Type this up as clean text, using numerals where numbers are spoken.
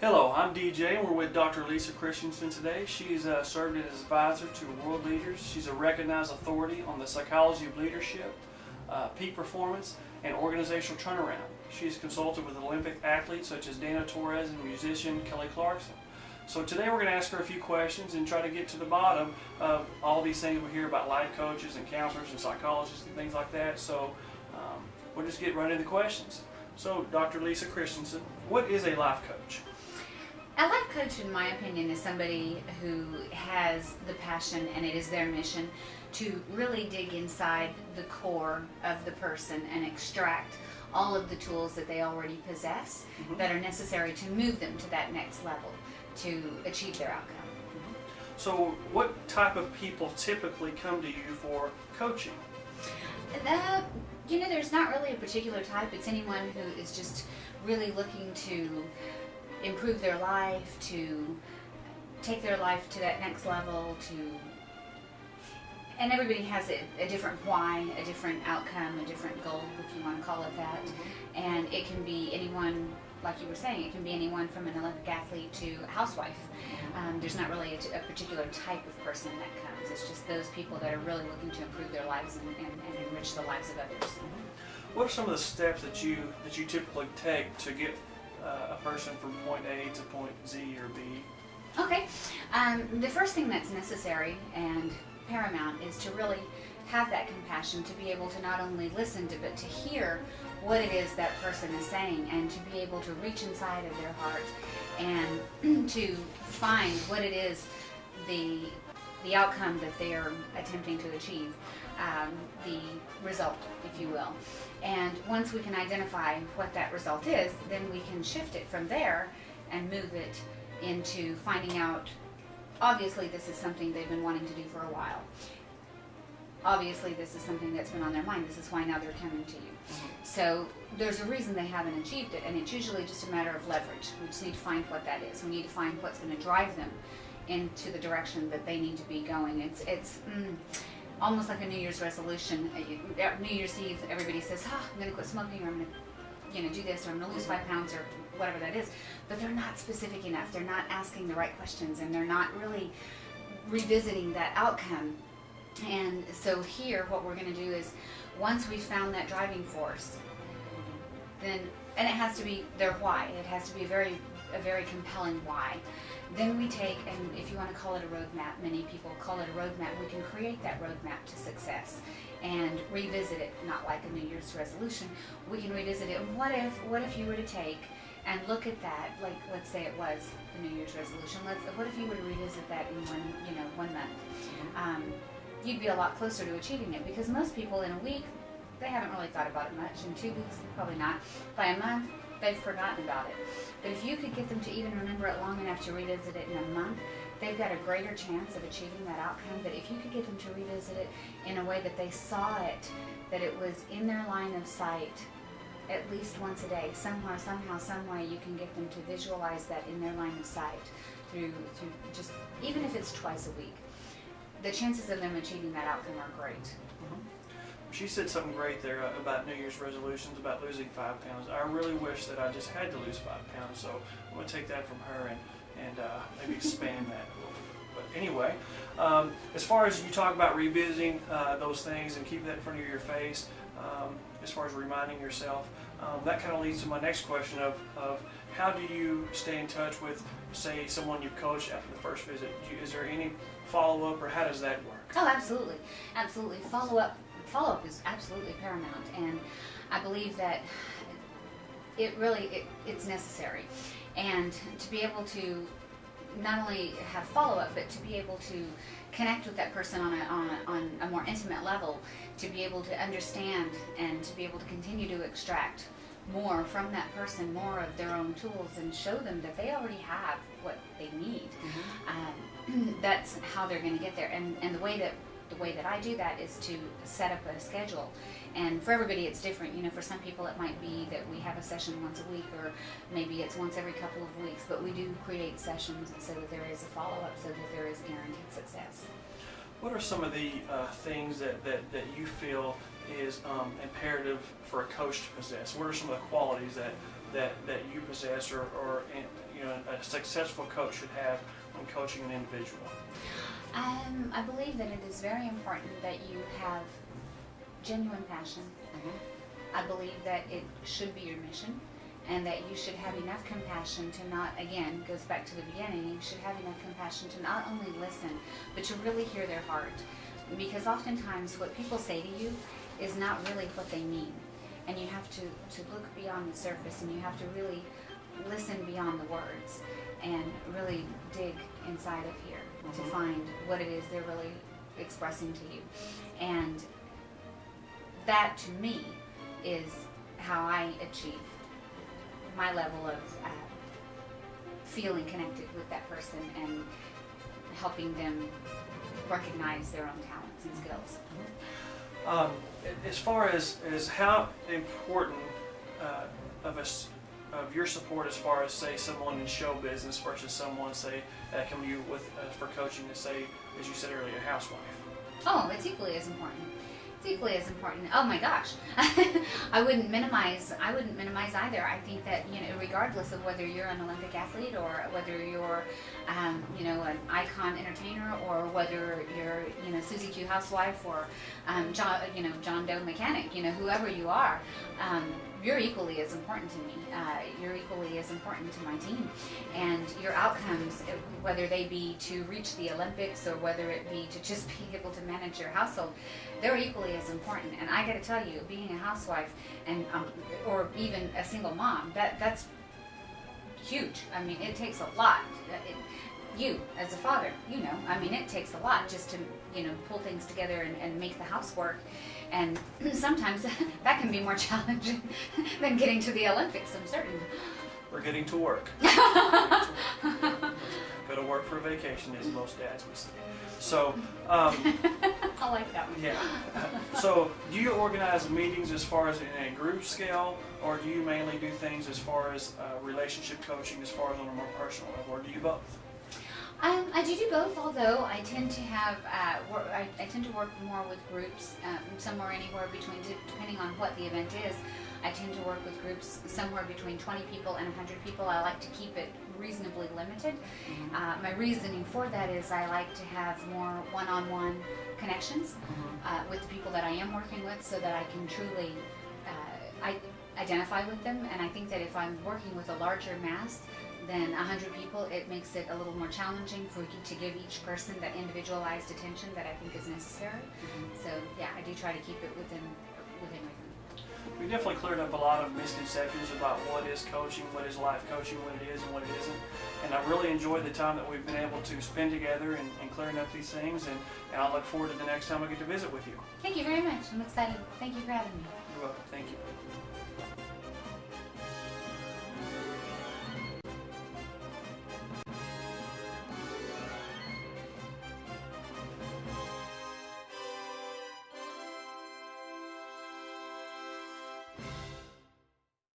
Hello, I'm DJ and we're with Dr. Lisa Christiansen today. She's served as advisor to world leaders. She's a recognized authority on the psychology of leadership, peak performance, and organizational turnaround. She's consulted with Olympic athletes such as Dana Torres and musician Kelly Clarkson. So today we're going to ask her a few questions and try to get to the bottom of all these things we hear about life coaches and counselors and psychologists and things like that. So we'll just get right into the questions. So Dr. Lisa Christiansen, what is a life coach? A life coach, in my opinion, is somebody who has the passion, and it is their mission, to really dig inside the core of the person and extract all of the tools that they already possess that are necessary to move them to that next level to achieve their outcome. So what type of people typically come to you for coaching? There's not really a particular type. It's anyone who is just really looking to improve their life, to take their life to that next level, and everybody has a different why, a different outcome, a different goal, if you want to call it that. And it can be anyone, like you were saying, it can be anyone from an Olympic athlete to a housewife. There's not really a particular type of person that comes. It's just those people that are really looking to improve their lives and enrich the lives of others. What are some of the steps that you typically take to get a person from point A to point Z or B? Okay. The first thing that's necessary and paramount is to really have that compassion, to be able to not only listen to, but to hear what it is that person is saying, and to be able to reach inside of their heart and to find what it is, the outcome that they are attempting to achieve, the result, if you will. And once we can identify what that result is, then we can shift it from there and move it into finding out, obviously this is something they've been wanting to do for a while. Obviously this is something that's been on their mind. This is why now they're coming to you. So there's a reason they haven't achieved it, and it's usually just a matter of leverage. We just need to find what that is. We need to find what's going to drive them into the direction that they need to be going. It's almost like a New Year's resolution. New Year's Eve, everybody says, I'm going to quit smoking, or I'm going to do this, or I'm going to lose 5 pounds, or whatever that is. But they're not specific enough. They're not asking the right questions, and they're not really revisiting that outcome. And so here, what we're going to do is, once we've found that driving force, then, and it has to be their why. It has to be a very compelling why. Then we take, and if you want to call it a roadmap, many people call it a roadmap, we can create that roadmap to success and revisit it, not like a New Year's resolution. We can revisit it. What if you were to take and look at that, like let's say it was the New Year's resolution, what if you were to revisit that in 1 month? You'd be a lot closer to achieving it, because most people in a week, they haven't really thought about it much. In 2 weeks, probably not. By a month, they've forgotten about it. But if you could get them to even remember it long enough to revisit it in a month, they've got a greater chance of achieving that outcome. But if you could get them to revisit it in a way that they saw it, that it was in their line of sight at least once a day, somewhere, somehow, some way, you can get them to visualize that in their line of sight through just, even if it's twice a week, the chances of them achieving that outcome are great. She said something great there about New Year's resolutions, about losing 5 pounds. I really wish that I just had to lose 5 pounds, so I'm going to take that from her and maybe expand that a little bit. But anyway, as far as you talk about revisiting those things and keeping that in front of your face, as far as reminding yourself, that kind of leads to my next question of how do you stay in touch with, say, someone you've coached after the first visit? Is there any follow-up, or how does that work? Oh, absolutely. Absolutely. Follow-up is absolutely paramount, and I believe that it's necessary. And to be able to not only have follow-up, but to be able to connect with that person on a more intimate level, to be able to understand and to be able to continue to extract more from that person, more of their own tools, and show them that they already have what they need. That's how they're going to get there. And the way that I do that is to set up a schedule. And for everybody it's different. For some people it might be that we have a session once a week, or maybe it's once every couple of weeks, but we do create sessions so that there is a follow-up, so that there is guaranteed success. What are some of the things that you feel is imperative for a coach to possess? What are some of the qualities that you possess, or a successful coach should have when coaching an individual? I believe that it is very important that you have genuine passion. I believe that it should be your mission, and that you should have enough compassion to not, again, goes back to the beginning, you should have enough compassion to not only listen, but to really hear their heart. Because oftentimes what people say to you is not really what they mean. And you have to look beyond the surface, and you have to really listen beyond the words and really dig inside of here to find what it is they're really expressing to you. And that, to me, is how I achieve my level of feeling connected with that person and helping them recognize their own talents and skills. As far as how important of your support, as far as, say, someone in show business versus someone, say, come to you with for coaching, to, say, as you said earlier, a housewife? Oh, it's equally as important. It's equally as important. Oh my gosh, I wouldn't minimize either. I think that, regardless of whether you're an Olympic athlete or whether you're, an icon entertainer, or whether you're, Susie Q housewife, or John Doe mechanic, whoever you are, you're equally as important to me. You're equally as important to my team, and your outcomes, whether they be to reach the Olympics or whether it be to just be able to manage your household, they're equally as important. And I got to tell you, being a housewife and or even a single mom, that's huge. I mean, it takes a lot. You as a father, it takes a lot just to pull things together and make the house work. And sometimes that can be more challenging than getting to the Olympics, I'm certain. We're getting to work. Go to work for a vacation, as most dads would say. So, I like that one. Yeah. So, do you organize meetings as far as in a group scale, or do you mainly do things as far as relationship coaching, as far as on a more personal level, or do you both? I do both, although I tend to have I tend to work more with groups, somewhere anywhere between, depending on what the event is. I tend to work with groups somewhere between 20 people and 100 people. I like to keep it reasonably limited. My reasoning for that is I like to have more one-on-one connections with the people that I am working with, so that I can truly identify with them. And I think that if I'm working with a larger mass than 100 people, it makes it a little more challenging for you to give each person that individualized attention that I think is necessary. So yeah, I do try to keep it within reason. We definitely cleared up a lot of misconceptions about what is coaching, what is life coaching, what it is and what it isn't. And I really enjoyed the time that we've been able to spend together and clearing up these things. And I look forward to the next time I get to visit with you. Thank you very much. I'm excited. Thank you for having me. You're welcome. Thank you.